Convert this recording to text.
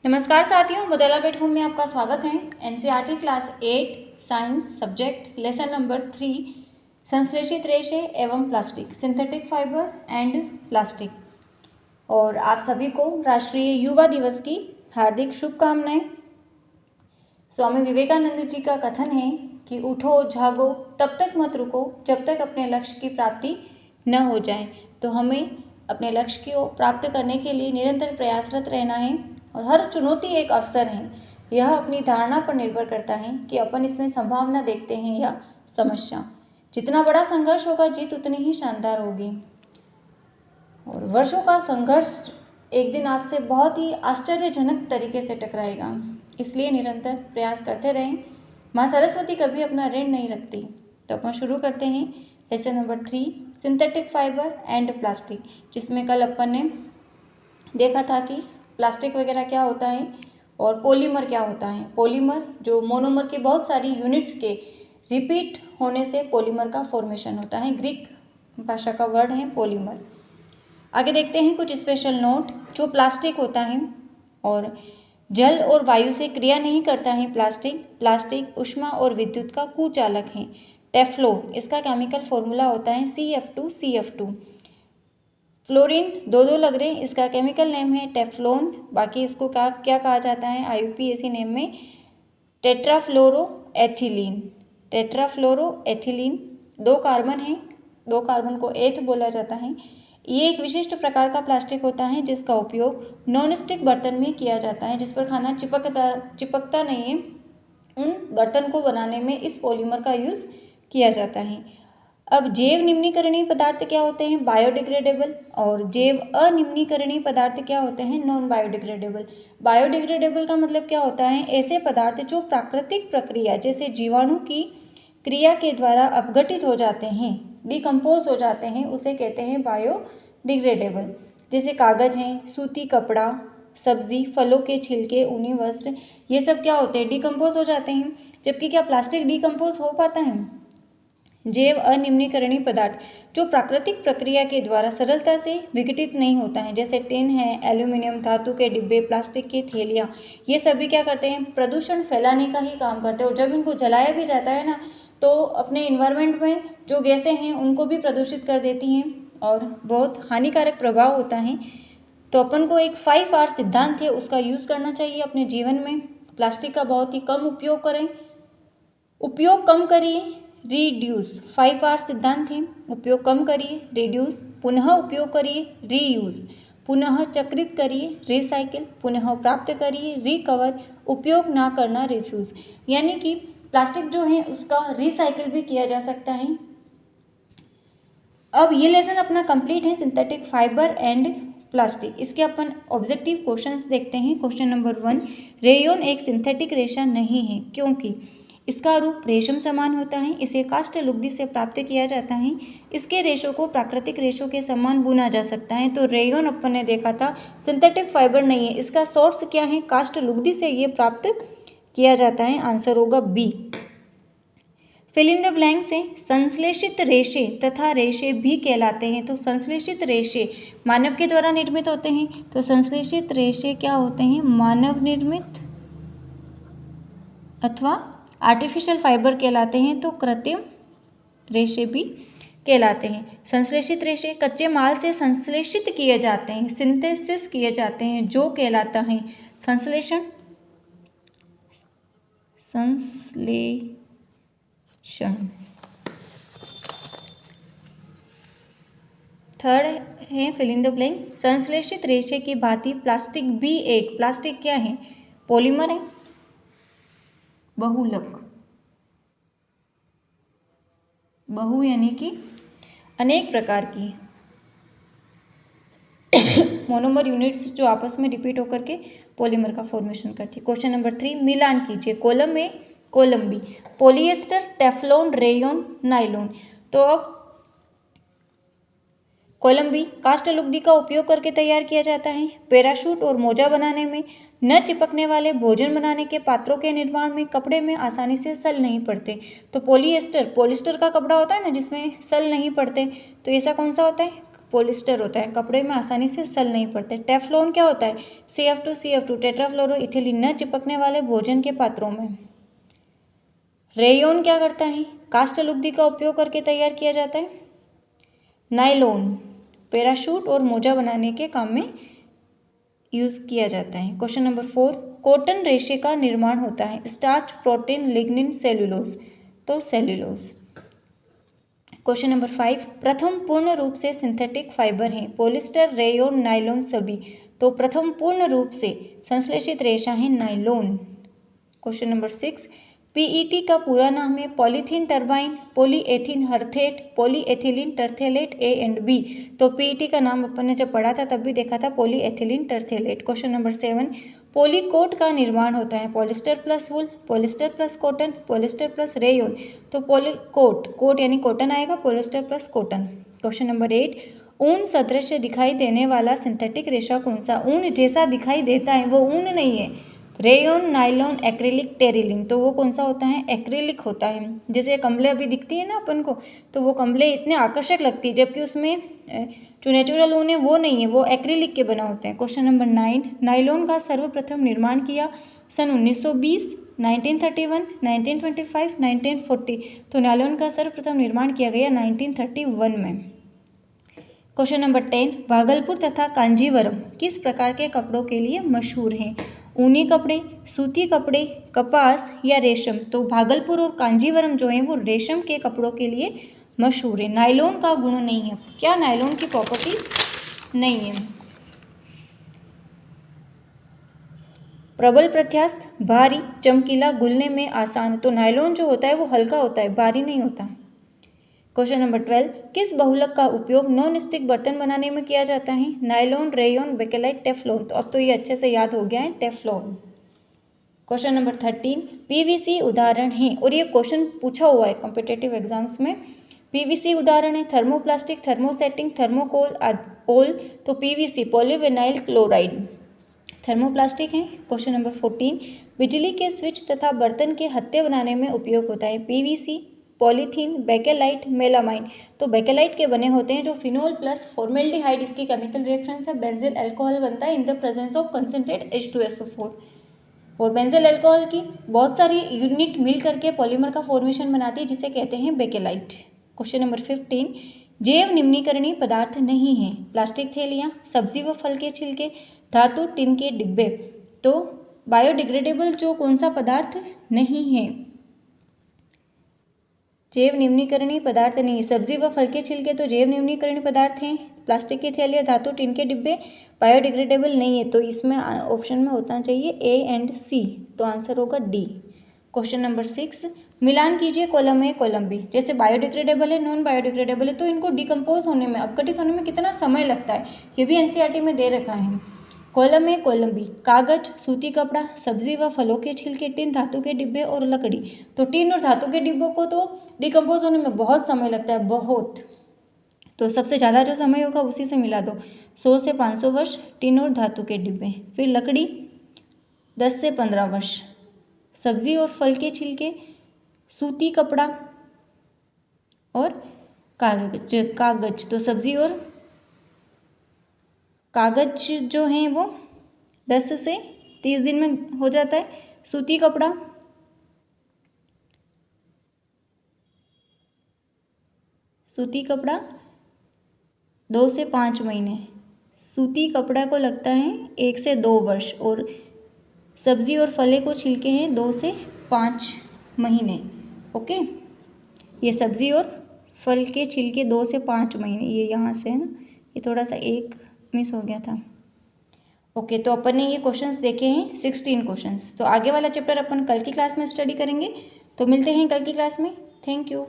नमस्कार साथियों, बुदेला प्लेटफॉर्म में आपका स्वागत है। NCERT class 8 science subject lesson number 3 संश्लेषित रेशे एवं plastic, synthetic fibre and plastic. और आप सभी को राष्ट्रीय युवा दिवस की हार्दिक शुभकामनाएं। स्वामी विवेकानंद जी का कथन है कि उठो जागो तब तक मत रुको जब तक अपने लक्ष्य की प्राप्ति न हो जाए। तो हमें अपने लक्ष्य को प्राप्त करने के लिए निरंतर प्रयासरत रहना है और हर चुनौती एक अवसर है। यह अपनी धारणा पर निर्भर करता है कि अपन इसमें संभावना देखते हैं या समस्या। जितना बड़ा संघर्ष होगा जीत उतनी ही शानदार होगी। और वर्षों का संघर्ष एक दिन आपसे बहुत ही आश्चर्यजनक तरीके से टकराएगा, इसलिए निरंतर प्रयास करते रहें। माँ सरस्वती कभी अपना ऋण नहीं रखती। तो अपन शुरू करते हैं lesson number 3 synthetic fibre and plastic, जिसमें कल अपन ने देखा था कि प्लास्टिक वगैरह क्या होता है और पॉलीमर क्या होता है। पॉलीमर जो मोनोमर की बहुत सारी यूनिट्स के रिपीट होने से पॉलीमर का फॉर्मेशन होता है। ग्रीक भाषा का वर्ड है पॉलीमर। आगे देखते हैं कुछ स्पेशल नोट। जो प्लास्टिक होता है और जल और वायु से क्रिया नहीं करता है। प्लास्टिक ऊष्मा और विद्युत का कुचालक है। टेफ्लॉन, इसका केमिकल फॉर्मूला होता है CF2CF2। फ्लोरीन दो लग रहे हैं, इसका केमिकल नेम है टेफ्लॉन। बाकी इसको क्या कहा जाता है IUPAC नेम में टेट्राफ्लोरोएथिलीन। टेट्राफ्लोरोएथिलीन 2 कार्बन है, 2 कार्बन को एथ बोला जाता है। ये एक विशिष्ट प्रकार का प्लास्टिक होता है जिसका उपयोग नॉन-स्टिक बर्तन में किया जाता है, जिस पर खाना चिपकता नहीं है। उन बर्तन को बनाने में इस पॉलीमर का यूज़ किया जाता है। अब जैव निम्नीकरणीय पदार्थ क्या होते हैं? बायोडिग्रेडेबल। और जैव अनिम्नीकरणीय पदार्थ क्या होते हैं? Non biodegradable. बायोडिग्रेडेबल का मतलब क्या होता है? ऐसे पदार्थ जो प्राकृतिक प्रक्रिया जैसे जीवाणु की क्रिया के द्वारा अपघटित हो जाते हैं, डिकम्पोज हो जाते हैं, उसे कहते हैं बायोडिग्रेडेबल। जैसे कागज हैं, सूती कपड़ा, सब्जी, फलों के छिलके, ऊनी वस्त्र, ये सब क्या होते हैं? डिकम्पोज हो जाते हैं। जबकि क्या प्लास्टिक डिकम्पोज हो पाता है? जैव अनिम्नीकरणीय पदार्थ जो प्राकृतिक प्रक्रिया के द्वारा सरलता से विघटित नहीं होता है, जैसे टिन है, एल्यूमिनियम, धातु के डिब्बे, प्लास्टिक की थैलियाँ, ये सभी क्या करते हैं? प्रदूषण फैलाने का ही काम करते हैं। और जब इनको जलाया भी जाता है ना, तो अपने इन्वायरमेंट में जो गैसें हैं उनको भी प्रदूषित कर देती हैं और बहुत हानिकारक प्रभाव होता है। तो अपन को एक 5R सिद्धांत है, उसका यूज़ करना चाहिए अपने जीवन में। प्लास्टिक का बहुत ही कम उपयोग करें, उपयोग कम करिए, रिड्यूस। 5R सिद्धांत है, उपयोग कम करिए, रिड्यूस, पुनः उपयोग करिए, रीयूज़, पुनः चक्रित करिए, रिसाइकिल, पुनः प्राप्त करिए, रिकवर, उपयोग ना करना, रिफ्यूज़। यानी कि प्लास्टिक जो है उसका रिसाइकिल भी किया जा सकता है। अब ये लेसन अपना कंप्लीट है, सिंथेटिक फाइबर एंड प्लास्टिक। इसके अपन ऑब्जेक्टिव क्वेश्चंस देखते हैं। क्वेश्चन नंबर 1, रेयन एक सिंथेटिक रेशा नहीं है क्योंकि इसका रूप रेशम समान होता है, इसे काष्ठ लुगदी से प्राप्त किया जाता है, इसके रेशों को प्राकृतिक रेशों के समान बुना जा सकता है। तो रेयन अपन ने देखा था सिंथेटिक फाइबर नहीं है, इसका सोर्स क्या है? काष्ठ लुगदी से ये प्राप्त किया जाता है। आंसर होगा B। Fill in the blank से संश्लेषित रेशे तथा रेशे भी कहलाते हैं। तो संश्लेषित रेशे मानव के द्वारा निर्मित होते हैं। तो संश्लेषित रेशे क्या होते हैं? मानव निर्मित अथवा आर्टिफिशियल फाइबर कहलाते हैं। तो कृत्रिम रेशे भी कहलाते हैं। संश्लेषित रेशे कच्चे माल से संश्लेषित किए जाते हैं, सिंथेसिस किए जाते हैं, जो कहलाता है संश्लेषण। थर्ड है फिल इन द ब्लैंक। संश्लेषित रेशे की भांति प्लास्टिक भी एक, प्लास्टिक क्या है? पॉलीमर है, बहुलक, बहु यानी कि अनेक प्रकार की मोनोमर यूनिट्स जो आपस में रिपीट होकर के पॉलीमर का फॉर्मेशन करती है। क्वेश्चन नंबर 3, मिलान कीजिए। Column A, column B, polyester, Teflon, rayon, nylon. तो अब कॉलम बी काष्ठ लुगदी का उपयोग करके तैयार किया जाता है। पैराशूट और मोजा बनाने में, न चिपकने वाले भोजन बनाने के पात्रों के निर्माण में, कपड़े में आसानी से सल नहीं पड़ते। तो पॉलिएस्टर, पॉलिस्टर का कपड़ा होता है ना जिसमें सल नहीं पड़ते, तो ऐसा कौन सा होता है? पॉलिस्टर होता है, कपड़े में आसानी से सल नहीं पड़ते। टेफ्लॉन क्या होता है? CF2 टेट्राफ्लोरोइथिलीन न चिपकने वाले भोजन के पात्रों में। रेयॉन क्या करता है? कास्ट लुगदी का उपयोग करके तैयार किया जाता है। नायलॉन पैराशूट और मोजा बनाने के काम में यूज किया जाता है। क्वेश्चन नंबर 4, कॉटन रेशे का निर्माण होता है। स्टार्च, प्रोटीन, लिग्निन, सेल्यूलोज, तो सेल्यूलोज। क्वेश्चन नंबर 5, प्रथम पूर्ण रूप से सिंथेटिक फाइबर हैं। पॉलिस्टर, रेयॉन, नायलॉन सभी, तो प्रथम पूर्ण रूप से संश्लेषित रेशा है नायलॉन। क्वेश्चन नंबर 6, पीईटी का पूरा नाम है पॉलीथीन टर्बाइन, पॉलीएथीन हर्थेट, polyethylene terephthalate, A and B. तो पीईटी का नाम अपन ने जब पढ़ा था तब भी देखा था polyethylene terephthalate. Question number 7, polycot का निर्माण होता है। Polyester plus wool, polyester plus cotton, polyester plus rayon, तो पॉलीकोट, कोट यानी कॉटन आएगा, polyester plus cotton. Question number 8, ऊन सदृश दिखाई देने वाला सिंथेटिक रेशा कौन सा? ऊन जैसा दिखाई देता है वो ऊन नहीं है। रेयॉन, नायलॉन, एक्रिलिक, टेरिलिन, तो वो कौन सा होता है? एक्रिलिक होता है। जैसे कंबले अभी दिखती है ना अपन को, तो वो कंबले इतने आकर्षक लगती है, जबकि उसमें जो नेचुरल ऊन है वो नहीं है, वो एक्रिलिक के बना होते हैं। क्वेश्चन नंबर 9, नायलॉन का सर्वप्रथम निर्माण किया सन 1920, 1931, 1925, 1940, तो नायलॉन का सर्वप्रथम निर्माण किया गया 1931 में। क्वेश्चन नंबर 10, भागलपुर तथा कांजीवरम किस प्रकार के कपड़ों के लिए मशहूर हैं? ऊनी कपड़े, सूती कपड़े, कपास या रेशम, तो भागलपुर और कांजीवरम जो है वो रेशम के कपड़ों के लिए मशहूर है। नायलॉन का गुण नहीं है। क्या नायलॉन की प्रॉपर्टीज नहीं है? प्रबल प्रत्यास्थ, भारी, चमकीला, गुलने में आसान, तो नायलॉन जो होता है वो हल्का होता है, भारी नहीं होता। क्वेश्चन नंबर 12, किस बहुलक का उपयोग नॉन स्टिक बर्तन बनाने में किया जाता है? नायलॉन, रेयॉन, बेकेलाइट, टेफ्लॉन, तो अब तो ये अच्छे से याद हो गया है, टेफ्लॉन। क्वेश्चन नंबर 13, पीवीसी उदाहरण है, और ये क्वेश्चन पूछा हुआ है कॉम्पिटेटिव एग्जाम्स में। पीवीसी उदाहरण है थर्मोप्लास्टिक, थर्मोसेटिंग, थर्मोकोल, ओल, तो पीवीसी पॉलीविनाइल क्लोराइड थर्मोप्लास्टिक है। क्वेश्चन नंबर 14, बिजली के स्विच तथा बर्तन के हत्थे बनाने में उपयोग होता है। पीवीसी, पॉलीथीन, बेकेलाइट, मेलामाइन, तो बेकेलाइट के बने होते हैं, जो फिनोल प्लस फॉर्मेल्डिहाइड इसकी केमिकल रिएक्शन से बेंजील अल्कोहल बनता है in the presence of concentrate H2SO4। और बेंजील अल्कोहल की बहुत सारी यूनिट मिल करके पॉलीमर का फॉर्मेशन बनाती है, जिसे कहते हैं बेकेलाइट। क्वेश्चन नंबर 15, जैव निम्नीकरणीय पदार्थ नहीं है। प्लास्टिक थैलियाँ, सब्जी व फल के छिलके, धातु, टिन के डिब्बे, तो बायोडिग्रेडेबल जो कौन सा पदार्थ नहीं है? जैव निम्नीकरणीय पदार्थ नहीं है। सब्जी व फल के छिलके तो जैव निम्नीकरणीय पदार्थ हैं। प्लास्टिक की थैलियाँ, धातु, टिन के डिब्बे बायोडिग्रेडेबल नहीं है, तो इसमें ऑप्शन में होना चाहिए A एंड C, तो आंसर होगा D। क्वेश्चन नंबर 6, मिलान कीजिए कॉलम A कॉलम B। जैसे बायोडिग्रेडेबल है, नॉन बायोडिग्रेडेबल है, तो इनको डिकम्पोज होने में, अपघटित होने में कितना समय लगता है, ये भी NCERT में दे रखा है। कॉलम A कॉलम B, कागज, सूती कपड़ा, सब्जी व फलों के छिलके, टिन, धातु के डिब्बे और लकड़ी, तो टिन और धातु के डिब्बों को तो डिकम्पोज होने में बहुत समय लगता है, बहुत, तो सबसे ज़्यादा जो समय होगा उसी से मिला दो। 100 से 500 वर्ष टिन और धातु के डिब्बे। फिर लकड़ी 10 से 15 वर्ष, सब्जी और फल के छिलके, सूती कपड़ा और कागज, तो सब्जी और कागज जो हैं वो 10 से 30 दिन में हो जाता है। सूती कपड़ा 2 से 5 महीने, सूती कपड़ा को लगता है 1 से 2 वर्ष, और सब्जी और फले को छिलके हैं 2 से 5 महीने। ओके, ये सब्जी और फल के छिलके 2 से 5 महीने, ये यहाँ से है ना, ये थोड़ा सा एक मिस हो गया था। ओके, तो अपन ने ये क्वेश्चंस देखे हैं 16 क्वेश्चंस। तो आगे वाला चैप्टर अपन कल की क्लास में स्टडी करेंगे, तो मिलते हैं कल की क्लास में। Thank you.